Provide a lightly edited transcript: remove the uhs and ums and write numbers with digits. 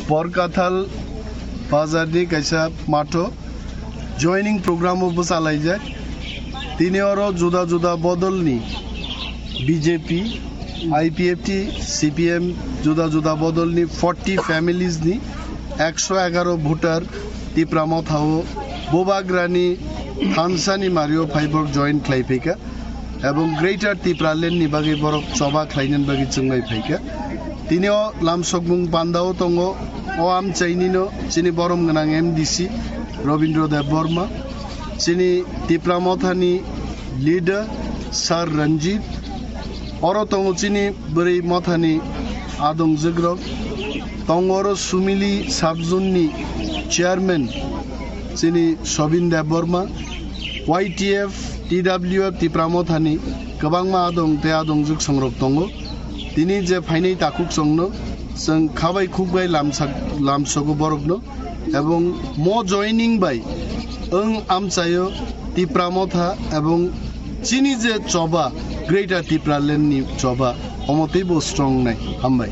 Barthal Bazardi kaisa mato joining program of Busalaiza Tinero Juda Bodol ni BJP IPFT CPM Juda Bodol ni 40 families ni 111 voter Tipra Motha Bobagrani Hansani Mario Fiber joint Klaipeka এবং greater Tripura lane নি বাকি বড় সভা খাইনেন বাকি চুংলাই ফাইকা তিনিও লামসকমুং পান্দাও তঙ্গ ও আম চাইনিনো চিনি বরম গনাং এমডিসি রবীন্দ্র দেব বর্মা চিনি ত্রিপুরা মথানি লিডার স্যার রঞ্জিত অর তঙ্গ চিনি বরি মথানি আদং জগ্রব তঙ্গর সুমিলি সাবজুননি চেয়ারম্যান চিনি সবিন দেব Varma YTF TWF Tipra Mothani Kabangma Adong Te Adong Juk Songrok Tongo Tini je Fainei Takuk Songno Sang Khabai Khukbai Lamsogo Borogno Ebong Mo joining by Amsayo Tipra Motha Ebong Chini je Choba Greater Tipra Lenni Choba Omotibo Strong Nai Hambai